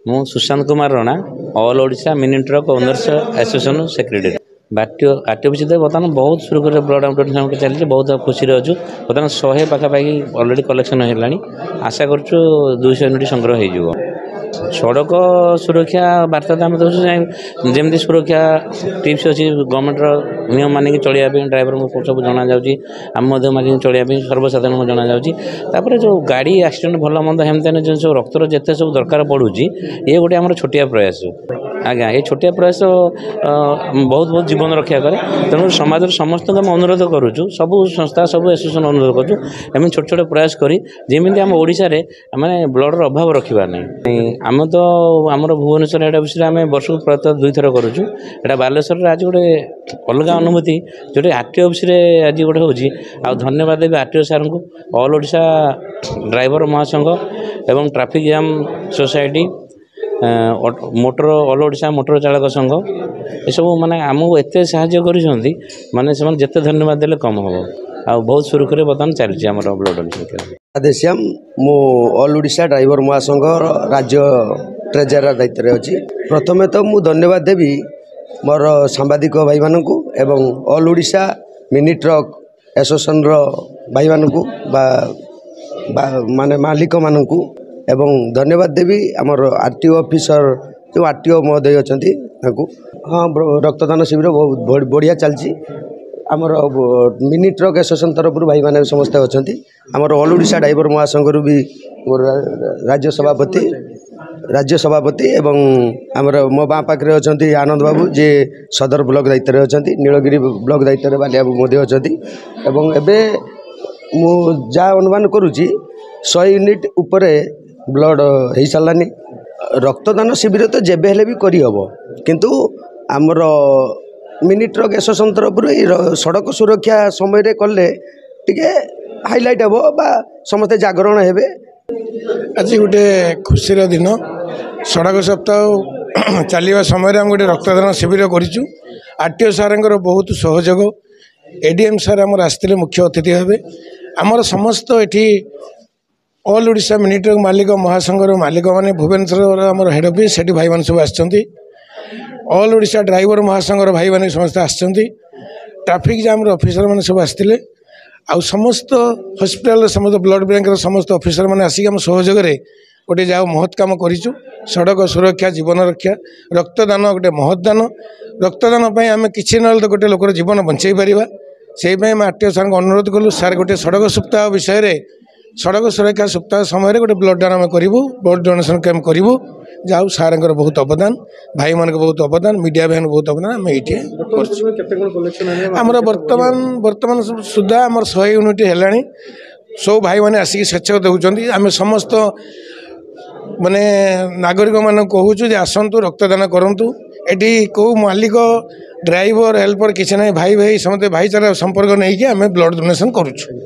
ମୁଁ Sushant Kumar Rana all Odisha mini truck owners association secretary. RTO office ବର୍ତ୍ତମାନ ବହୁତ ସୁରୁଖୁରୁରେ ବ୍ଲଡ଼ ଡୋନେସନ୍ ଚାଲିଛି। ବହୁତ ଖୁସିରେ ଅଛୁ। ବର୍ତ୍ତମାନ 100 ପାଖାପାଖି ଅଲରେଡ଼ି କଲେକ୍ସନ୍ ହେଲାଣି। ଆଶା କରୁଛୁ 200 ୟୁନିଟ୍ ସଂଗ୍ରହ ହୋଇଯିବ। ସଡ଼କ ସୁରକ୍ଷା ବାର୍ତ୍ତା ତ ଆମେ ଦେଉଛୁ, ଯେମିତି ସୁରକ୍ଷା ଟିପ୍ସ ଅଛି ଗଭର୍ଣ୍ଣମେଣ୍ଟର ନିୟମ ମାନିକି ଚଳିବା ପାଇଁ ଡ୍ରାଇଭରଙ୍କୁ ସବୁ ଜଣାଯାଉଛି। ଆମେ ମଧ୍ୟ ମାନିକି ଚଳିବା ପାଇଁ ସର୍ବସାଧାରଣଙ୍କୁ ଜଣାଯାଉଛି। ତାପରେ ଯେଉଁ ଗାଡ଼ି ଆକ୍ସିଡେଣ୍ଟ ଭଲ ମନ୍ଦ ହେମତେନ ଯେଉଁ ସବୁ ରକ୍ତର ଯେତେ ସବୁ ଦରକାର ପଡ଼ୁଛି, ଏ ଗୋଟେ ଆମର ଛୋଟିଆ ପ୍ରୟାସ। ଆଜ୍ଞା, ଏ ଛୋଟିଆ ପ୍ରୟାସ ବହୁତ ଜୀବନ ରକ୍ଷା କରେ। ତେଣୁ ସମାଜର ସମସ୍ତଙ୍କୁ ଆମେ ଅନୁରୋଧ କରୁଛୁ, ସବୁ ସଂସ୍ଥା ସବୁ ଆସୋସିଏସନ୍ ଅନୁରୋଧ କରୁଛୁ, ଏମିତି ଛୋଟ ଛୋଟ ପ୍ରୟାସ କରି ଯେମିତି ଆମ ଓଡ଼ିଶାରେ ମାନେ ବ୍ଲଡ଼ର ଅଭାବ ରଖିବା ନାହିଁ। ଆମେ ତ ଆମର ଭୁବନେଶ୍ୱର ହେଡ଼ ଅଫିସରେ ଆମେ ବର୍ଷକୁ ପ୍ରାୟତଃ 2 ଥର କରୁଛୁ। ଏଇଟା ବାଲେଶ୍ୱରରେ ଆଜି ଗୋଟେ ଅଲଗା ଅନୁଭୂତି, ଯେଉଁଠି ଆରଟିଓ ଅଫିସରେ ଆଜି ଗୋଟେ ହେଉଛି। ଆଉ ଧନ୍ୟବାଦ ଦେବି ଆରଟିଓ ସାର୍ଙ୍କୁ, ଅଲ୍ ଓଡ଼ିଶା ଡ୍ରାଇଭର ମହାସଂଘ ଏବଂ traffic jam society, motor all Odisha motor ଚାଳକ ସଂଘ, ଏସବୁ ମାନେ ଆମକୁ ଏତେ ସାହାଯ୍ୟ କରିଛନ୍ତି, ମାନେ ସେମାନେ ଯେତେ ଧନ୍ୟବାଦ ଦେଲେ କମ୍ ହେବ। ଆଉ ବହୁତ ସୁରୁଖୁରୁରେ ବର୍ତ୍ତମାନ ଚାଲିଛି ଆମର ବ୍ଲଡ଼ ଡୋନେସନ୍। ଆଦେଶ୍ୟାମ, ମୁଁ ଅଲ୍ ଓଡ଼ିଶା ଡ୍ରାଇଭର ମହାସଂଘର ରାଜ୍ୟ ଟ୍ରେଜେରାର ଦାୟିତ୍ୱରେ ଅଛି। ପ୍ରଥମେ ତ ମୁଁ ଧନ୍ୟବାଦ ଦେବି ମୋର ସାମ୍ବାଦିକ ଭାଇମାନଙ୍କୁ ଏବଂ ଅଲ୍ ଓଡ଼ିଶା ମିନି ଟ୍ରକ୍ ଆସୋସିଏସନ୍ର ଭାଇମାନଙ୍କୁ ମାନେ ମାଲିକମାନଙ୍କୁ, ଏବଂ ଧନ୍ୟବାଦ ଦେବି ଆମର ଆରଟିଓ ଅଫିସର ଯେଉଁ ଆରଟିଓ ମହୋଦୟ ଅଛନ୍ତି ତାଙ୍କୁ। ହଁ, ରକ୍ତଦାନ ଶିବିର ବହୁତ ବଢ଼ିଆ ଚାଲିଛି। ଆମର ମିନି ଟ୍ରକ୍ ଆସୋସିଏସନ୍ ତରଫରୁ ଭାଇମାନେ ସମସ୍ତେ ଅଛନ୍ତି। ଆମର ଅଲ୍ ଓଡ଼ିଶା ଡ୍ରାଇଭର ମହାସଂଘରୁ ବି ମୋର ରାଜ୍ୟ ସଭାପତି ଏବଂ ଆମର ମୋ ବାଁ ପାଖରେ ଅଛନ୍ତି ଆନନ୍ଦ ବାବୁ, ଯିଏ ସଦର ବ୍ଲକ ଦାୟିତ୍ୱରେ ଅଛନ୍ତି। ନୀଳଗିରି ବ୍ଲକ ଦାୟିତ୍ୱରେ ବାଲିଆ ବାବୁ ମଧ୍ୟ ଅଛନ୍ତି। ଏବଂ ଏବେ ମୁଁ ଯାହା ଅନୁମାନ କରୁଛି 100 ୟୁନିଟ୍ ଉପରେ ବ୍ଲଡ଼ ହେଇସାରିଲାନି। ରକ୍ତଦାନ ଶିବିର ତ ଯେବେ ହେଲେ ବି କରିହେବ, କିନ୍ତୁ ଆମର ମିନି ଟ୍ରକ୍ ଆସୋସିଏସନ୍ ତରଫରୁ ଏଇ ସଡ଼କ ସୁରକ୍ଷା ସମୟରେ କଲେ ଟିକେ ହାଇଲାଇଟ୍ ହେବ ବା ସମସ୍ତେ ଜାଗରଣ ହେବେ। ଆଜି ଗୋଟେ ଖୁସିର ଦିନ। ସଡ଼କ ସପ୍ତାହ ଚାଲିବା ସମୟରେ ଆମେ ଗୋଟେ ରକ୍ତଦାନ ଶିବିର କରିଛୁ। ଆରଟିଓ ସାର୍ଙ୍କର ବହୁତ ସହଯୋଗ, ଏଡିଏମ୍ ସାର୍ ଆମର ଆସିଥିଲେ ମୁଖ୍ୟ ଅତିଥି ଭାବେ। ଆମର ସମସ୍ତ ଏଠି ଅଲ୍ ଓଡ଼ିଶା ମିନି ଟ୍ରକ୍ ମାଲିକ ମହାସଂଘର ମାଲିକମାନେ, ଭୁବନେଶ୍ୱର ଆମର ହେଡ଼ ଅଫିସ୍, ସେଠି ଭାଇମାନେ ସବୁ ଆସିଛନ୍ତି। ଅଲ୍ ଓଡ଼ିଶା ଡ୍ରାଇଭର ମହାସଂଘର ଭାଇମାନେ ସମସ୍ତେ ଆସିଛନ୍ତି। ଟ୍ରାଫିକ୍ ଜାମ୍ର ଅଫିସରମାନେ ସବୁ ଆସିଥିଲେ। ଆଉ ସମସ୍ତ ହସ୍ପିଟାଲର ସମସ୍ତ ବ୍ଲଡ଼ ବ୍ୟାଙ୍କର ସମସ୍ତ ଅଫିସରମାନେ ଆସିକି ଆମ ସହଯୋଗରେ ଗୋଟେ ଯାହା ମହତ୍ କାମ କରିଛୁ। ସଡ଼କ ସୁରକ୍ଷା, ଜୀବନ ରକ୍ଷା, ରକ୍ତଦାନ ଗୋଟେ ମହତ୍ ଦାନ। ରକ୍ତଦାନ ପାଇଁ ଆମେ କିଛି ନହେଲେ ତ ଗୋଟେ ଲୋକର ଜୀବନ ବଞ୍ଚାଇ ପାରିବା। ସେଇପାଇଁ ଆମେ ଆରଟିଓ ସାର୍ଙ୍କୁ ଅନୁରୋଧ କଲୁ, ସାର୍ ଗୋଟେ ସଡ଼କ ସପ୍ତାହ ବିଷୟରେ, ସଡ଼କ ସୁରକ୍ଷା ସପ୍ତାହ ସମୟରେ ଗୋଟେ ବ୍ଲଡ଼ ଦାନ ଆମେ କରିବୁ, ବ୍ଲଡ଼ ଡୋନେସନ୍ କ୍ୟାମ୍ପ କରିବୁ। ଯାହା ହଉ ସାର୍ଙ୍କର ବହୁତ ଅବଦାନ, ଭାଇମାନଙ୍କ ବହୁତ ଅବଦାନ, ମିଡ଼ିଆ ଭାଇଙ୍କ ବହୁତ ଅବଦାନ। ଆମେ ଏଇଠି କରୁଛୁ। ଆମର ବର୍ତ୍ତମାନ ସୁଦ୍ଧା ଆମର 100 ୟୁନିଟ୍ ହେଲାଣି। ସବୁ ଭାଇମାନେ ଆସିକି ସ୍ୱେଚ୍ଛା ଦେଉଛନ୍ତି। ଆମେ ସମସ୍ତ ମାନେ ନାଗରିକମାନଙ୍କୁ କହୁଛୁ ଯେ ଆସନ୍ତୁ, ରକ୍ତଦାନ କରନ୍ତୁ। ଏଠି କେଉଁ ମାଲିକ, ଡ୍ରାଇଭର, ହେଲ୍ପର କିଛି ନାହିଁ, ଭାଇ ସମସ୍ତେ ଭାଇଚାରା ସମ୍ପର୍କ ନେଇକି ଆମେ ବ୍ଲଡ଼ ଡୋନେସନ୍ କରୁଛୁ।